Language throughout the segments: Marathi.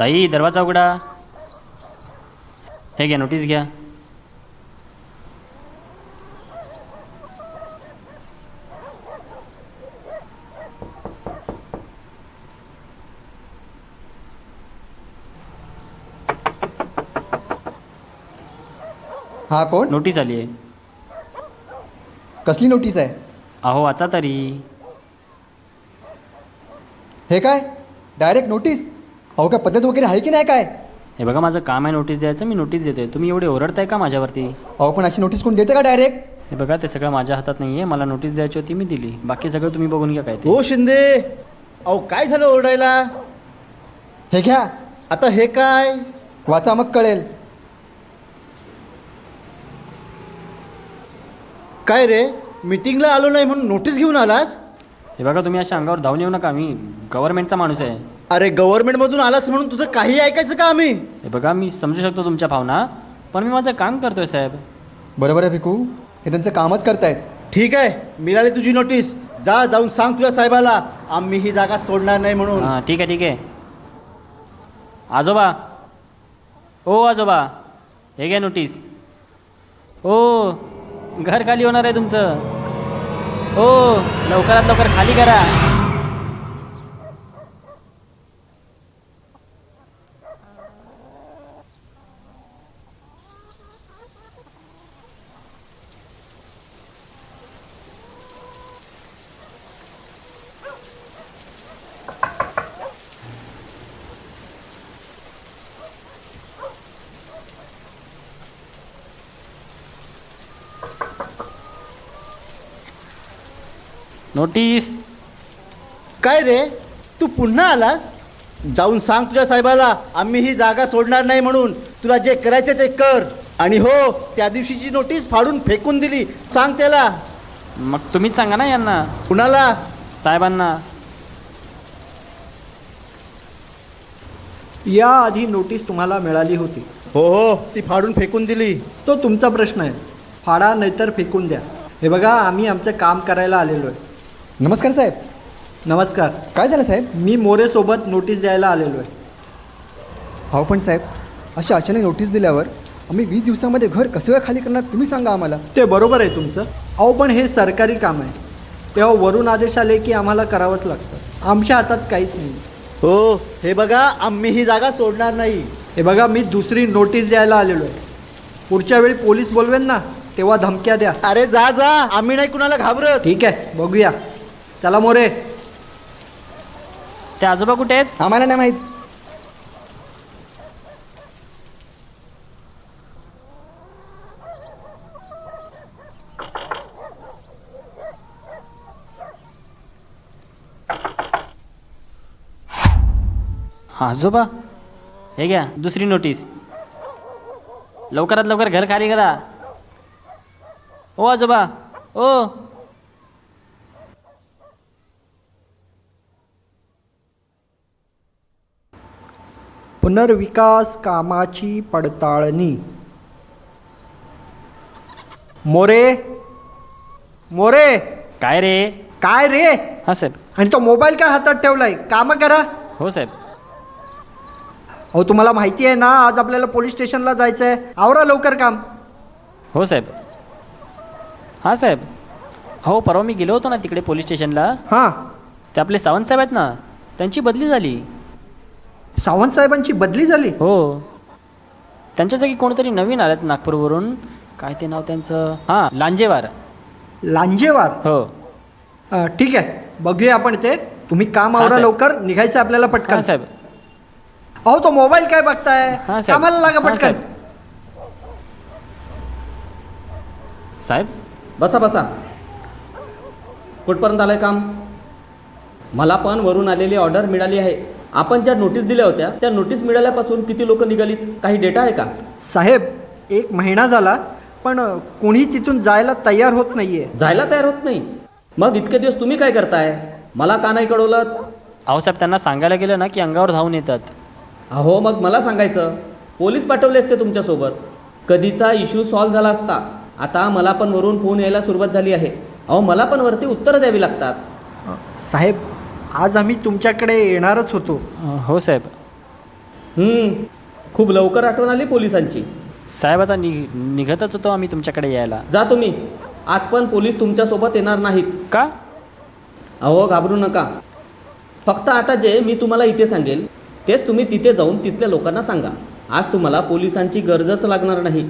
ताई दरवाजा उघडा. हे घ्या नोटीस घ्या. हा कोण? नोटीस आली आहे. कसली नोटीस आहे? अहो वाचा तरी. हे काय डायरेक्ट नोटीस? अहो काय पद्धत वगैरे आहे की नाही काय? हे बघा माझं काम आहे नोटीस द्यायचं, मी नोटीस देतोय. तुम्ही एवढे ओरडताय का माझ्यावरती? अहो पण अशी नोटीस कोण देते का डायरेक्ट? हे बघा ते सगळं माझ्या हातात नाही आहे. मला नोटीस द्यायची होती, मी दिली. बाकी सगळं तुम्ही बघून घ्या काय ते. हो शिंदे, अहो काय झालं ओरडायला? हे घ्या, आता हे काय? वाचा मग कळेल. काय रे, मीटिंगला आलो नाही म्हणून नोटीस घेऊन आलास? हे बघा तुम्ही अशा अंगावर धावून येऊ नका. मी गव्हर्नमेंटचा माणूस आहे. अरे गव्हर्नमेंटमधून आलास म्हणून तुझं काही ऐकायचं का आम्ही? हे बघा मी समजू शकतो तुमच्या भावना, पण मी माझं काम करतोय साहेब. बरोबर आहे भिकू, हे त्यांचं कामच करतायत. ठीक आहे, मिळाली तुझी नोटीस. जा, जाऊन सांग तुझ्या साहेबाला आम्ही ही जागा सोडणार नाही म्हणून. हां ठीक आहे ठीक आहे. आजोबा, ओ आजोबा, हे घ्या नोटीस. ओ घर खाली होणार आहे तुमचं. हो लवकरात लवकर खाली करा. नोटीस. काय रे, तू पुन्हा आलास? जाऊन सांग तुझ्या साहेबाला आम्ही ही जागा सोडणार नाही म्हणून. तुला जे करायचे ते कर. आणि हो, त्या दिवशीची नोटीस फाडून फेकून दिली, सांग त्याला. मग तुम्हीच सांगा ना यांना, कुणाला? साहेबांना. याआधी नोटीस तुम्हाला मिळाली होती. हो हो, ती फाडून फेकून दिली. तो तुमचा प्रश्न आहे. फाडा नाहीतर फेकून द्या. हे बघा आम्ही आमचं काम करायला आलेलो आहे. नमस्कार साहेब. नमस्कार. काय झालं साहेब? मी मोरेसोबत नोटीस द्यायला आलेलो आहे. अहो पण साहेब, अशा अचानक नोटीस दिल्यावर आम्ही 20 दिवसामध्ये घर कसं काय खाली करणार तुम्ही सांगा आम्हाला. ते बरोबर आहे तुमचं. अहो पण हे सरकारी काम आहे, तेव्हा वरून आदेश आले की आम्हाला करावंच लागतं. आमच्या हातात काहीच नाही. हो, हे बघा आम्ही ही जागा सोडणार नाही. हे बघा मी दुसरी नोटीस द्यायला आलेलो आहे. पुढच्या वेळी पोलीस बोलवेन ना तेव्हा धमक्या द्या. अरे जा जा, आम्ही नाही कुणाला घाबरत. ठीक आहे, बघूया. चला मोरे. ते आजोबा कुठे आहेत? आम्हाला नाही माहीत. आजोबा, हे घ्या दुसरी नोटीस. लवकरात लवकर घर खाली करा. ओ आजोबा, ओ. पुनर्विकास कामाची पडताळणी. मोरे, मोरे. काय रे? काय रे? हां साहेब. आणि तो मोबाईल काय हातात ठेवलाय? कामं करा. हो साहेब. अहो तुम्हाला माहिती आहे ना, आज आपल्याला पोलीस स्टेशनला जायचं आहे. आवरा लवकर काम. हो साहेब. हां साहेब. हो परवा मी गेलो होतो ना तिकडे पोलीस स्टेशनला. हां, ते आपले सावंत साहेब आहेत ना, त्यांची बदली झाली. सावंत साहेबांची बदली झाली? हो, त्यांच्या जागी कोणतरी नवीन आल्यात नागपूरवरून. काय ते नाव त्यांचं? हां लांजेवार. लांजेवार? हो. ठीक आहे, बघूया आपण ते. तुम्ही काम हां, आवरा साहेब. लवकर, निघायचं आपल्याला पटकन. हां साहेब. अहो तो मोबाईल काय बघताय? हां, साहेब. कामाला लागा हां, पटकन. साहेब. साहेब बसा बसा. कुठपर्यंत आलं आहे काम? मला पण वरून आलेली ऑर्डर मिळाली आहे. आपण ज्या नोटीस दिल्या होत्या त्या नोटीस मिळाल्यापासून किती लोक निघालीत? काही डेटा आहे का? साहेब 1 महिना झाला, पण कोणी तिथून जायला तयार होत नाहीये. जायला तयार होत नाही? मग इतके दिवस तुम्ही काय करताय? मला का नाही कळवलं? अहो साहेब त्यांना सांगायला गेलं ना की अंगावर धावून येतात. अहो मग मला सांगायचं. पोलीस पाठवले असते तुमच्यासोबत. कधीचा इश्यू सॉल्व्ह झाला असता. आता मला पण वरून फोन यायला सुरुवात झाली आहे. अहो मला पण वरती उत्तरं द्यावी लागतात. साहेब आज आम्ही तुमच्याकडे येणारच होतो. हो साहेब. खूप लवकर आठवण आली पोलिसांची. साहेब आता निघतच होतो आम्ही तुमच्याकडे यायला. जा तुम्ही. आज पण पोलीस तुमच्यासोबत येणार नाहीत. का? अहो घाबरू नका. फक्त आता जे मी तुम्हाला इथे सांगेल तेच तुम्ही तिथे जाऊन तिथल्या लोकांना सांगा. आज तुम्हाला पोलिसांची गरजच लागणार नाही.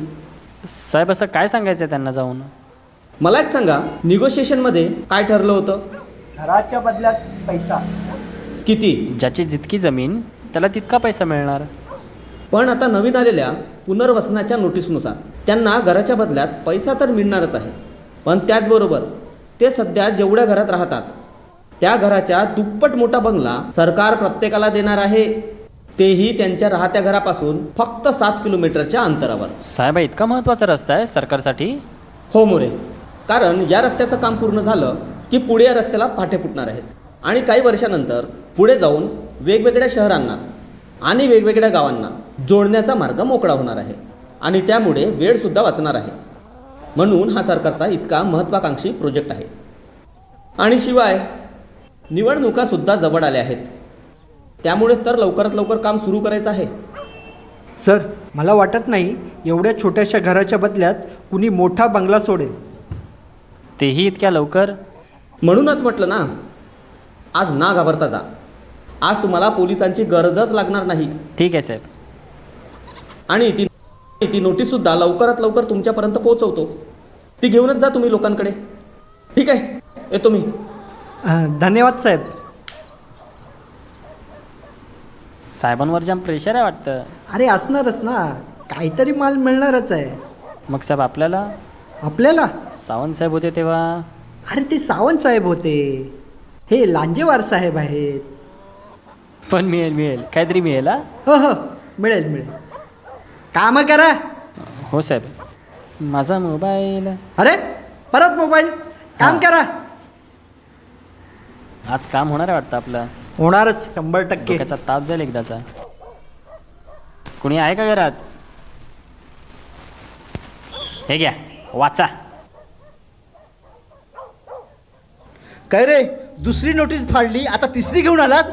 साहेब असं काय सांगायचं आहे त्यांना जाऊन? मला एक सांगा, निगोशिएशनमध्ये काय ठरलं होतं? घराच्या बदल्यात पैसा. किती? ज्याची जितकी जमीन त्याला तितका पैसा मिळणार. पण आता नवीन आलेल्या पुनर्वसनाच्या नोटीसनुसार त्यांना घराच्या बदल्यात पैसा तर मिळणारच आहे, पण त्याचबरोबर ते सध्या जेवढ्या घरात राहतात त्या घराच्या दुप्पट मोठा बंगला सरकार प्रत्येकाला देणार आहे, तेही त्यांच्या राहत्या घरापासून फक्त 7 किलोमीटरच्या अंतरावर. साहेब इतका महत्त्वाचा रस्ता आहे सरकारसाठी? हो मोरे, कारण या रस्त्याचं काम पूर्ण झालं की पुढे या रस्त्याला फाटे फुटणार आहेत आणि काही वर्षानंतर पुढे जाऊन वेगवेगळ्या शहरांना आणि वेगवेगळ्या गावांना जोडण्याचा मार्ग मोकळा होणार आहे आणि त्यामुळे वेळसुद्धा वाचणार आहे. म्हणून हा सरकारचा इतका महत्त्वाकांक्षी प्रोजेक्ट आहे. आणि शिवाय निवडणुकासुद्धा जवळ आल्या आहेत, त्यामुळेच तर लवकरात लवकर काम सुरू करायचं आहे. सर, मला वाटत नाही एवढ्या छोट्याशा घराच्या बदल्यात कुणी मोठा बंगला सोडेल. तेही इतक्या लवकर? म्हणूनच म्हटलं ना, आज ना घाबरता जा. आज तुम्हाला पोलिसांची गरजच लागणार नाही. ठीक आहे साहेब. आणि ती नोटीससुद्धा लवकरात लवकर तुमच्यापर्यंत पोहोचवतो. ती घेऊनच जा तुम्ही लोकांकडे. ठीक आहे, येतो मी. धन्यवाद साहेब. साहेबांवर जाम प्रेशर आहे वाटतं. अरे असणारच ना, काहीतरी माल मिळणारच आहे. मग साहेब आपल्याला सावंत साहेब होते तेव्हा? अरे ते सावंत साहेब होते, हे लांजेवार साहेब आहेत. पण मिळेल काहीतरी मिळेल. हा हो, मिळेल. कामं करा. हो साहेब. माझा मोबाईल? अरे परत मोबाईल. काम करा. आज काम होणार आहे वाटतं आपलं. होणारच 100%. डोक्याचा ताप जाईल एकदाचा. कुणी आहे का घरात? हे घ्या वाचा. काय रे, दुसरी नोटीस फाडली, आता तिसरी घेऊन आलास?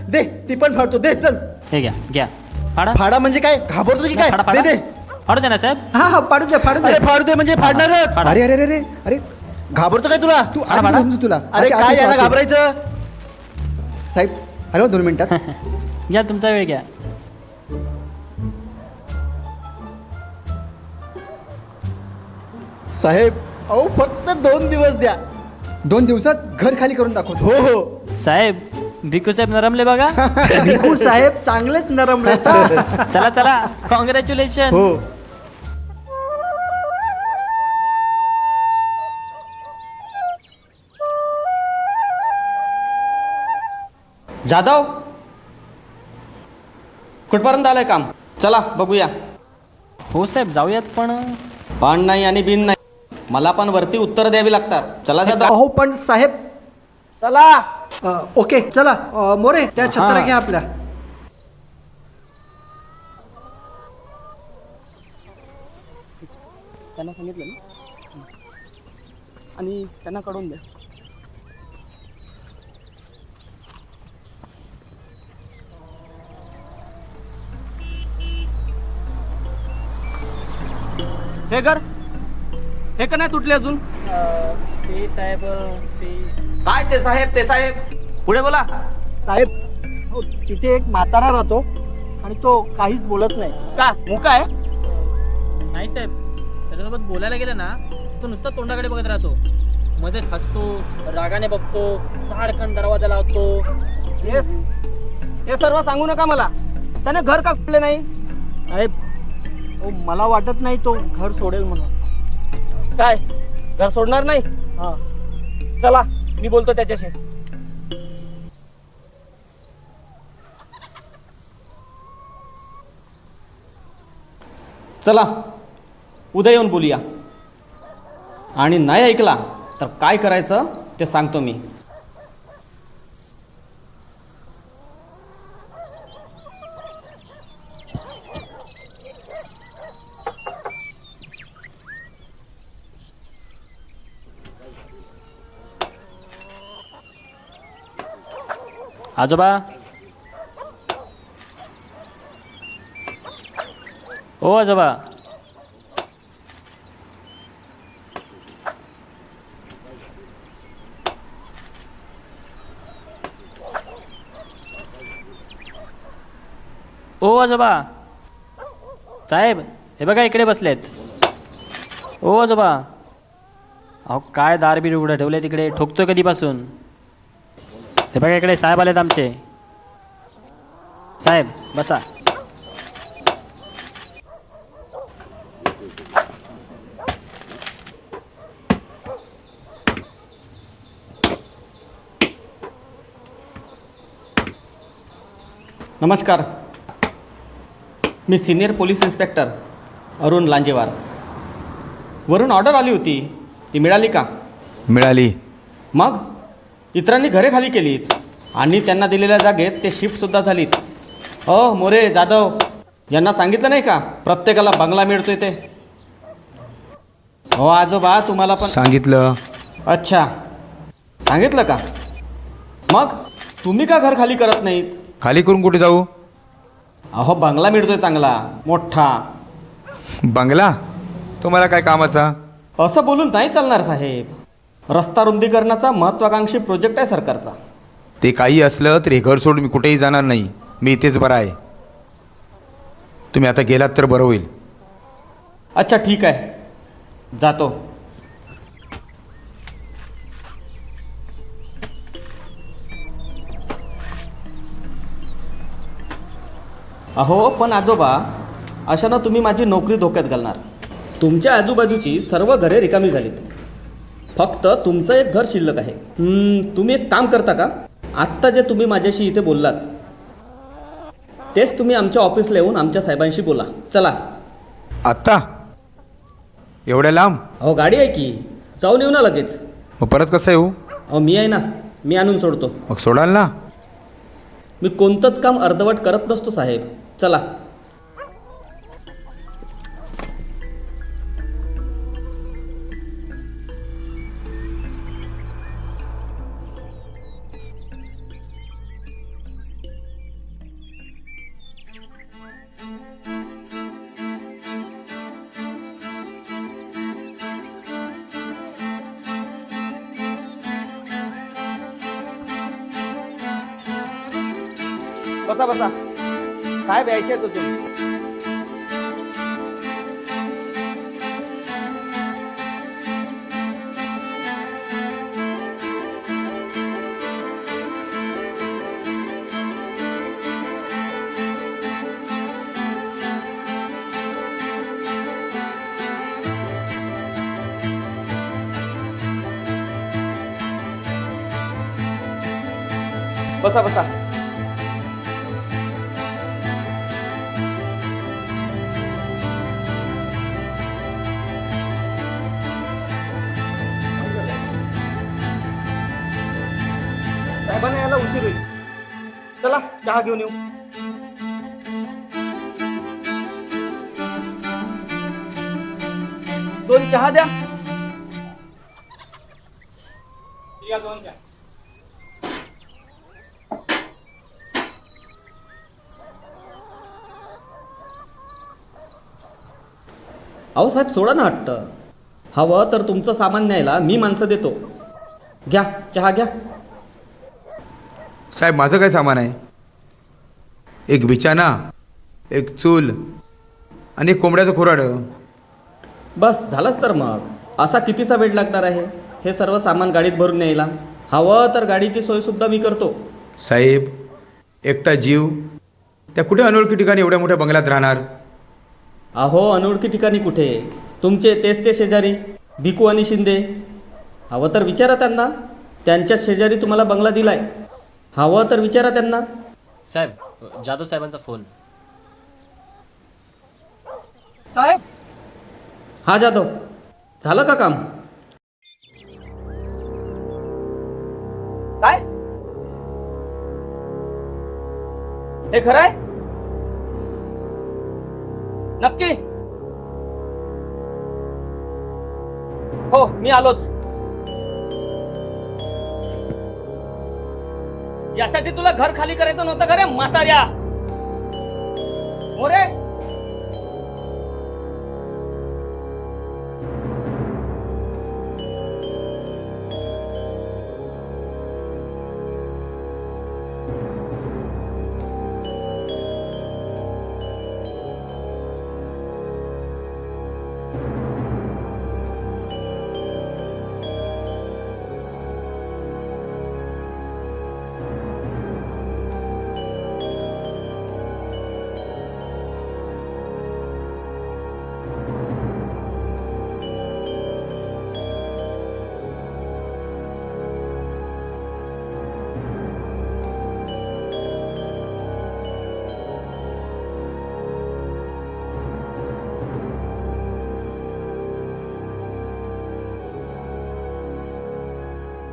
दे, ती पण फाडतो. दे, चल. हे घ्या फाडा. फाडा म्हणजे काय, घाबरतो की काय? फाडा, दे. फाडू दे ना साहेब. हा पाडू द्या. अरे फाडू दे म्हणजे फाडणारच. फाडा. अरे अरे अरे अरे घाबरतो काय तुला? तू आज फाडा. समजू तुला. अरे काय याला घाबरायचं? साहेब हॅलो 2 मिनिटात. घ्या तुमचा वेळ घ्या. साहेब अहो फक्त 2 दिवस द्या. 2 दिवसात घर खाली करून दाखवतो. हो. साहेब भिकू साहेब नरमले बघा. भिकू साहेब चांगलेच नरमले. चला कॉंग्रॅच्युलेशन. हो. जाधव, कुठपर्यंत आलंय काम? चला बघूया. हो साहेब जाऊयात. पण नाही आणि बिन नाही, मला पण वरती उत्तर द्यावी लागतात. चला जाधव. अहो पण साहेब चला. ओके चला. मोरे त्या छत्र्या हा. घ्या आपल्या. त्यांना सांगितलं ना, आणि त्यांना कळून द्या. हे कर, हे का नाही तुटले अजून? ते साहेब काय ते साहेब पुढे बोला. साहेब हो, तिथे एक म्हातारा राहतो आणि तो काहीच बोलत नाही. का मुका आहे? नाही साहेब, त्याच्यासोबत बोलायला गेलं ना तो नुसता तोंडाकडे बघत राहतो. मध्ये हसतो, रागाने बघतो, धाडकन दरवाजा लावतो. हे सर्व सांगू नका मला. त्याने घर का सोडले नाही? साहेब हो, मला वाटत नाही तो घर सोडेल म्हणून. काय घर सोडणार नाही? हा. चला मी बोलतो त्याच्याशी. चला उद्या येऊन बोलूया. आणि नाही ऐकला तर काय करायचं ते सांगतो मी. आजोबा हो आजोबा. ओ आजोबा. साहेब हे बघा इकडे बसलेत. ओ आजोबा. अहो काय दारबीर उघडं ठेवले तिकडे, ठोकतोय कधीपासून. हे बघा इकडे साहेब आलेत आमचे. साहेब बसा. नमस्कार. मी senior police inspector Arun Lanjewar. वरून ऑर्डर आली होती, ती मिळाली का? मिळाली. मग इतरांनी घरे खाली केलीत आणि त्यांना दिलेल्या जागेत ते शिफ्टसुद्धा झालीत. मोरे जाधव यांना सांगितलं नाही का प्रत्येकाला बंगला मिळतोय ते? हो आजोबा तुम्हाला पण सांगितलं. अच्छा सांगितलं का? मग तुम्ही का घर खाली करत नाहीत? खाली करून कुठे जाऊ? अहो बंगला मिळतोय चांगला मोठा. बंगला? तो मला काय कामाचा? असं बोलून नाही चालणार साहेब. रस्ता रुंदीकरणाचा महत्त्वाकांक्षी प्रोजेक्ट आहे सरकारचा. ते काही असलं तरी हे घर सोडून मी कुठेही जाणार नाही. मी इथेच बरा आहे. तुम्ही आता गेलात तर बरं होईल. अच्छा ठीक आहे, जातो. अहो पण आजोबा, अशानं तुम्ही माझी नोकरी धोक्यात घालणार. तुमच्या आजूबाजूची सर्व घरे रिकामी झालीत, फक्त तुमचं एक घर शिल्लक आहे. तुम्ही एक काम करता का? आत्ता जे तुम्ही माझ्याशी इथे बोललात तेच तुम्ही आमच्या ऑफिसला येऊन आमच्या साहेबांशी बोला. चला. आत्ता? एवढ्या लांब? अहो गाडी आहे की, जाऊन येऊ ना लगेच. मग परत कसं येऊ? अहो मी आहे ना, मी आणून सोडतो. मग सोडाल ना? मी कोणतंच काम अर्धवट करत नसतो साहेब. चला. बसा बसा. काय प्यायचे तुझून? बसा बसा. साहेबांना यायला उशीर होईल. चला चहा घेऊन येऊ. दोन चहा द्या. दोन द्या. अहो साहेब सोडा ना हट्ट. हवं तर तुमचं सामान न्यायला मी माणसं देतो. घ्या चहा घ्या. साहेब माझं काय सामान आहे? एक बिछाना, एक चूल आणि एक कोंबड्याचं खुराडं. बस झालंच तर मग. असा कितीसा वेळ लागणार आहे हे सर्व सामान गाडीत भरून न्यायला? हवं तर गाडीची सोयसुद्धा मी करतो. साहेब एकटा जीव त्या कुठे अनोळखी ठिकाणी एवढ्या मोठ्या बंगल्यात राहणार? अहो अनोळखी ठिकाणी कुठे? तुमचे तेच ते शेजारी भिकू आणि शिंदे. हवं तर विचारा त्यांना, त्यांच्याच शेजारी तुम्हाला बंगला दिलाय. हवं तर विचारा त्यांना. साहेब जाधव साहेबांचा फोन. साहेब हा जाधव, झालं का काम? काय हे खरं आहे? नक्की? हो मी आलोच. यासाठी तुला घर खाली करायचं नव्हतं का रे म्हाताऱ्या? मोरे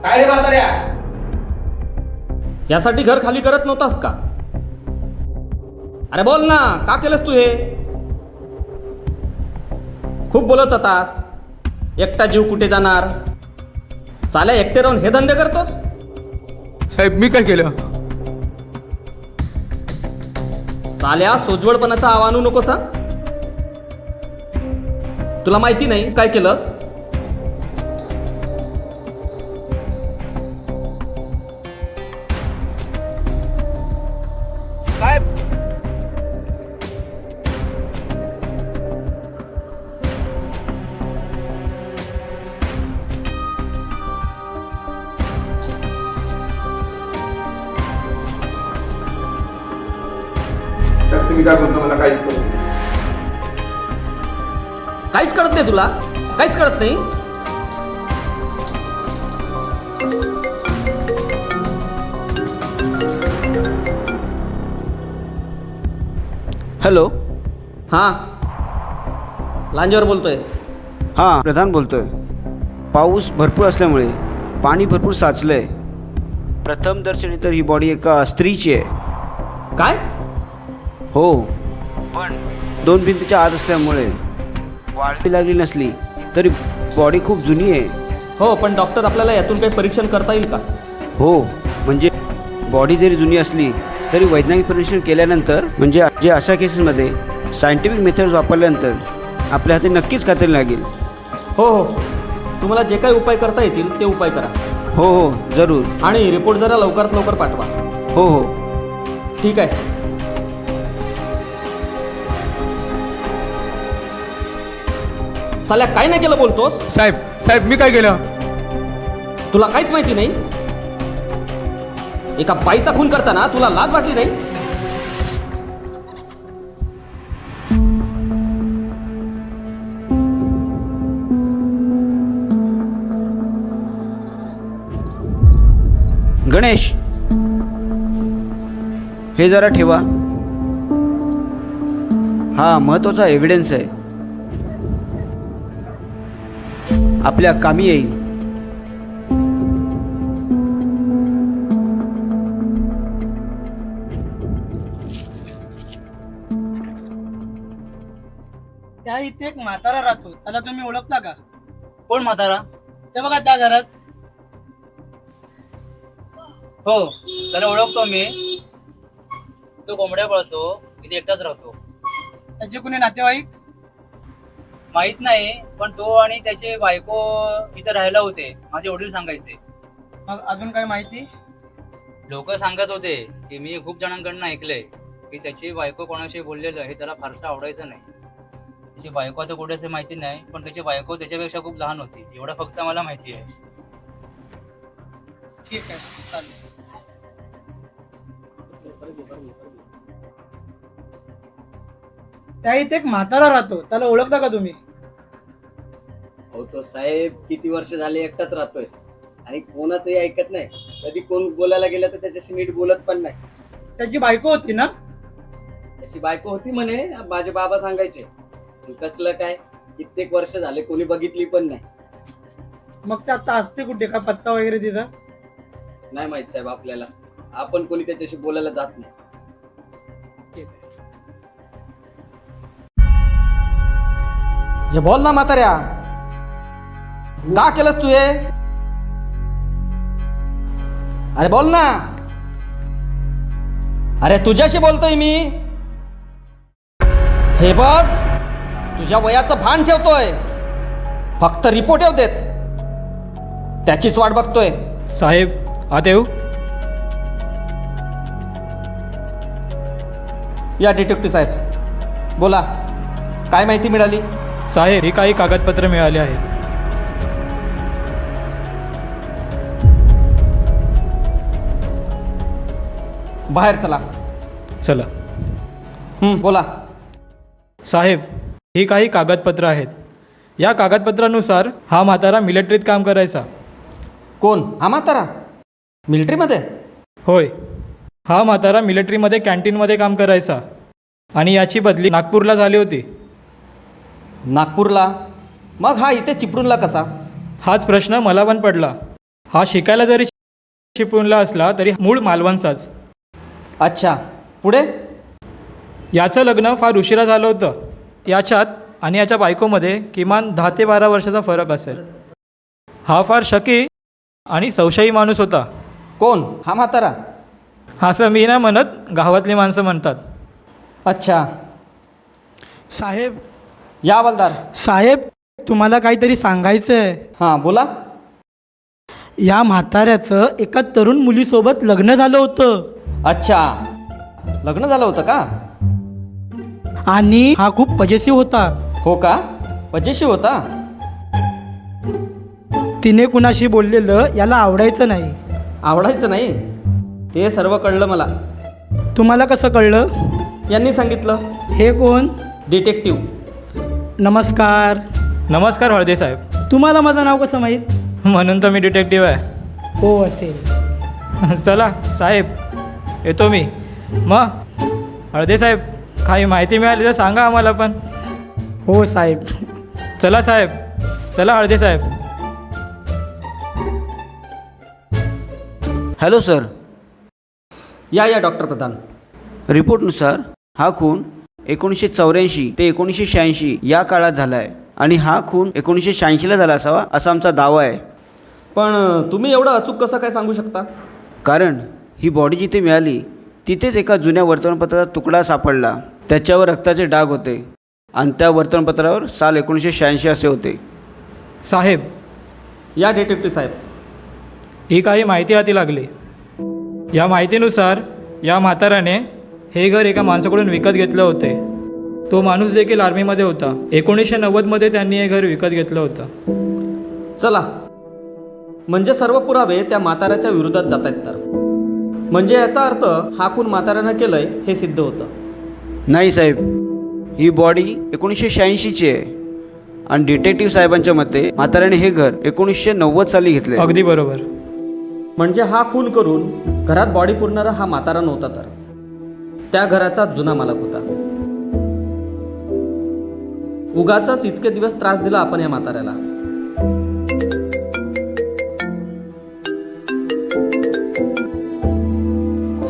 काय रे म्हाताऱ्या, यासाठी घर खाली करत नव्हतास का? अरे बोल ना, का केलंस तू हे? खूप बोलत होतास, एकटा जीव कुठे जाणार, साल्या एकटे राहून हे धंदे करतोस? साहेब मी काय केलं? साल्या सोजवळपणाचा आव आणू नकोस हा. तुला माहिती नाही काय केलंस? तुम्ही काय बोलता मला काहीच करू. काहीच कळत नाही तुला? काहीच कळत नाही? हॅलो. हां, लांजेवर बोलतोय. हां, प्रधान बोलतोय. पाऊस भरपूर असल्यामुळे पाणी भरपूर साचलं आहे. प्रथम दर्शनी तर ही बॉडी एका स्त्रीची आहे. काय? हो, पण 2 भिंतीच्या आत असल्यामुळे वाळवी लागली नसली तरी बॉडी खूप जुनी आहे. हो, पण डॉक्टर आपल्याला यातून काही परीक्षण करता येईल का? हो, म्हणजे बॉडी जरी जुनी असली तरी वैज्ञानिक परीक्षण केल्यानंतर, म्हणजे जे अशा केसेसमध्ये सायंटिफिक मेथड्स वापरल्यानंतर आपल्या हाती नक्कीच खात्री लागेल. हो हो, तुम्हाला जे काही उपाय करता येतील ते उपाय करा. हो हो, जरूर. आणि रिपोर्ट जरा लवकरात लवकर पाठवा. हो हो. ठीक आहे. साल्या काय नाही केलं बोलतोस? साहेब साहेब मी काय केलं? तुला काहीच माहिती नाही? एका बाईचा खून करताना तुला लाज वाटली नाही? गणेश, हे जरा ठेवा. हा महत्वाचा एव्हिडन्स आहे, आपल्या कामी येईल. त्या इथे एक म्हातारा राहतो, त्याला तुम्ही ओळखता का? कोण म्हातारा? ते बघा त्या घरात. हो, त्याला ओळखतो मी. तो कोंबड्या पळतो, इथे एकटाच राहतो. त्याचे कुणी नातेवाईक? माहित नाही, पण तो आणि त्याचे बायको इथे राहायला होते, माझे वडील सांगायचे. मग अजून काय माहिती? लोक सांगत होते की मी खूप जणांकडनं ऐकलंय की त्याची बायको कोणाशी बोललेलं हे त्याला फारसं आवडायचं नाही. त्याची बायको आता कुठे असे माहिती नाही, पण त्याची बायको त्याच्यापेक्षा खूप लहान होती, एवढं फक्त मला माहिती आहे. ठीक आहे, चालेल. त्या इथे एक म्हातारा राहतो, त्याला ओळखता का तुम्ही? हो, तो साहेब किती वर्ष झाले एकटाच राहतोय आणि कोणाचंही ऐकत नाही. कधी कोण बोलायला गेलं तर त्याच्याशी नीट बोलत पण नाही. त्याची बायको होती ना? त्याची बायको होती म्हणे, माझे बाबा सांगायचे. पण कसलं काय, कित्येक वर्ष झाले कोणी बघितली पण नाही. मग ते आता असते कुठे? का पत्ता वगैरे तिथं? नाही माहित साहेब आपल्याला, आपण कोणी त्याच्याशी बोलायला जात नाही. हे बोल ना म्हाताऱ्या, का केलंस तू हे? अरे बोल ना. अरे तुझ्याशी बोलतोय मी. हे बघ, तुझ्या वयाचं भान ठेवतोय, फक्त रिपोर्ट येऊ देत, त्याचीच वाट बघतोय. साहेब आत येऊ? या डिटेक्टिव्ह साहेब, बोला, काय माहिती मिळाली? साहेब, ही काही कागदपत्र मिळाली आहेत. बाहेर चला. चला. बोला. साहेब, ही काही कागदपत्र आहेत. या कागदपत्रानुसार हा म्हातारा मिलिटरीत काम करायचा. कोण? हा म्हातारा मिलिटरीमध्ये? होय, हा म्हातारा मिलिटरीमध्ये कॅन्टीनमध्ये काम करायचा आणि याची बदली नागपूरला झाली होती. नागपूरला? मग हा इथे चिपळूणला कसा? हाच प्रश्न मला पण पडला. हा शिकायला जरी चिपळूणला असला तरी मूळ मालवणचाच. अच्छा, पुढे? याचं लग्न फार उशिरा झालं होतं. याच्यात आणि याच्या बायकोमध्ये किमान 10 ते 12 वर्षाचा फरक असेल. हा फार शकी आणि संशयी माणूस होता. कोण? हा म्हातारा? असं मी नाही म्हणत, गावातली माणसं म्हणतात. अच्छा. साहेब या हवालदार. साहेब तुम्हाला काहीतरी सांगायचं आहे. हां, बोला. या म्हाताऱ्याचं एका तरुण मुलीसोबत लग्न झालं होतं. अच्छा, लग्न झालं होतं का? आणि हा खूप पजेसिव्ह होता. हो का? पजेशिव होता? तिने कुणाशी बोललेलं याला आवडायचं नाही. आवडायचं नाही? ते सर्व कळलं मला. तुम्हाला कसं कळलं? यांनी सांगितलं. हे कोण? डिटेक्टिव्ह. नमस्कार. नमस्कार हळदे साहेब. तुम्हाला माझं नाव कसं माहीत? म्हणून तर मी डिटेक्टिव्ह आहे. हो असेल. चला साहेब, येतो मी. मग हळदे साहेब, काही माहिती मिळाली तर सांगा आम्हाला पण. हो साहेब. चला साहेब, चला हळदे साहेब. Hello sir. या डॉक्टर प्रधान. रिपोर्टनुसार हा खून 1984 ते 1986 या काळात झाला आहे आणि हा खून 1986ला झाला असावा असा आमचा दावा आहे. पण तुम्ही एवढं अचूक कसं काय सांगू शकता? कारण ही बॉडी जिथे मिळाली तिथेच एका जुन्या वर्तमानपत्रात तुकडा सापडला. त्याच्यावर रक्ताचे डाग होते आणि त्या वर्तमानपत्रावर साल 1986 असे होते. साहेब, या डिटेक्टिव्ह साहेब. ही काही माहिती हाती लागली. या माहितीनुसार या म्हाताऱ्याने हे घर एका माणसाकडून विकत घेतलं होते. तो माणूस देखील आर्मीमध्ये होता. 1990मध्ये त्यांनी हे घर विकत घेतलं होतं. चला, म्हणजे सर्व पुरावे त्या म्हाताऱ्याच्या विरोधात जात आहेत. तर म्हणजे याचा अर्थ हा खून म्हाताऱ्यानं केलंय हे सिद्ध होतं. नाही साहेब, ही बॉडी 1986ची आहे आणि डिटेक्टिव्ह साहेबांच्या मते म्हाताऱ्याने हे घर 1990 साली घेतले. अगदी बरोबर. म्हणजे हा खून करून घरात बॉडी पुरणारा हा म्हातारा नव्हता, तर त्या घराचा जुना मालक होता. उगाचच इतके दिवस त्रास दिला आपण या म्हाताऱ्याला.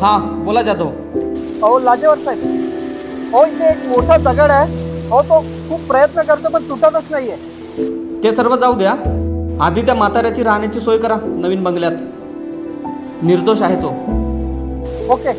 हा, बोला जाधव. अहो लाजेवर साहेब, अहो इथे एक मोठा दगड आहे. अहो तो खूप प्रयत्न करतो पण तुटतच नाहीये. ते सर्व जाऊ द्या, आधी त्या म्हाताऱ्याची राहण्याची सोय करा नवीन बंगल्यात. निर्दोष आहे तो. ओके.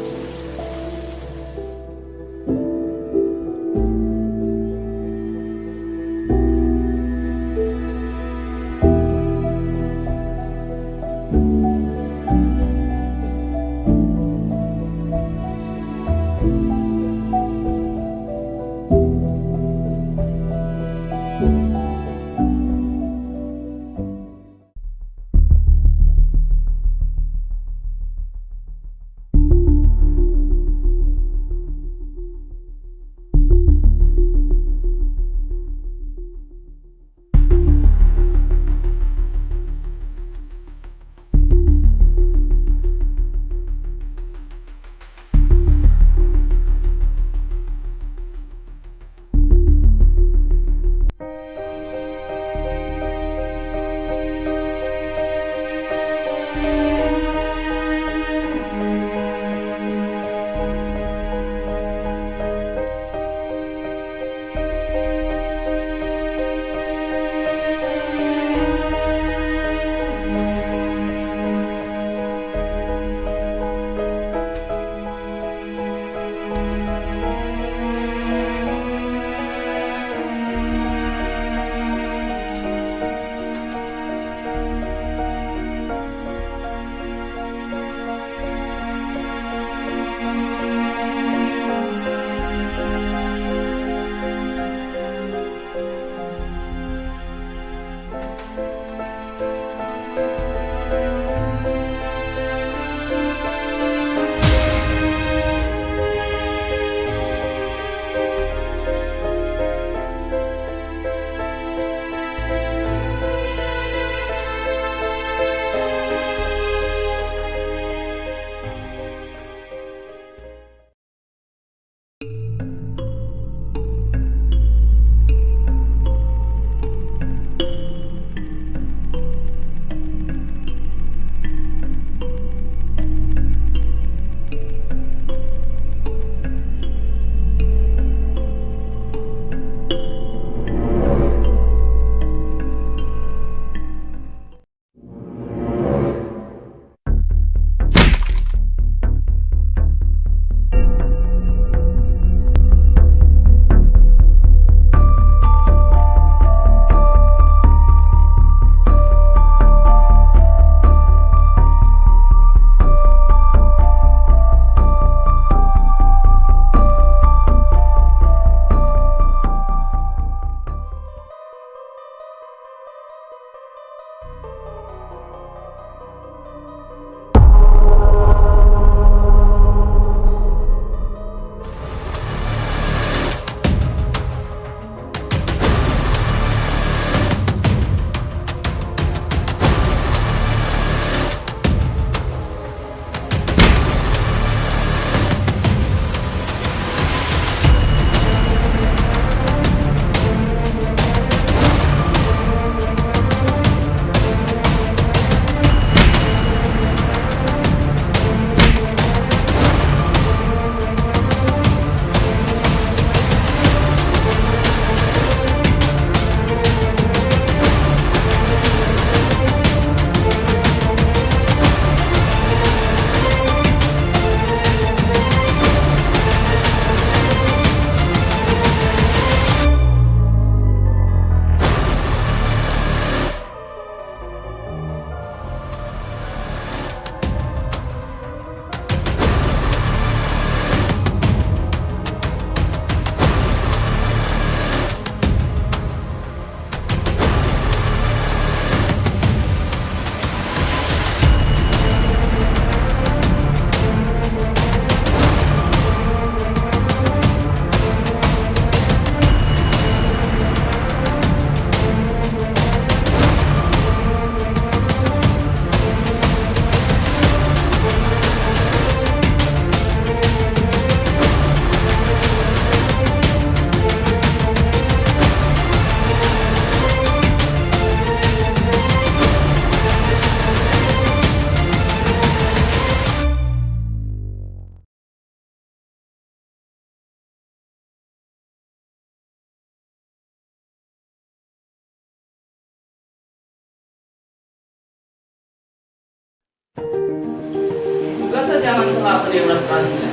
उगाच या माणसाला आपण एवढा त्रास दिला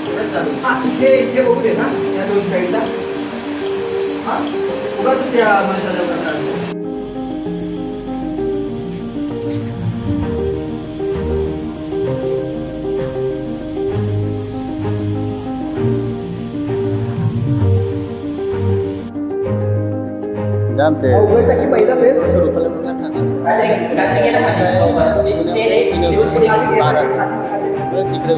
एवढंच चालू हा इथे इथे बघू दे ना या दोन साईडला. हा उगाच या माणसाला एवढा त्रास. उघडला की पहिला फेस तिकडे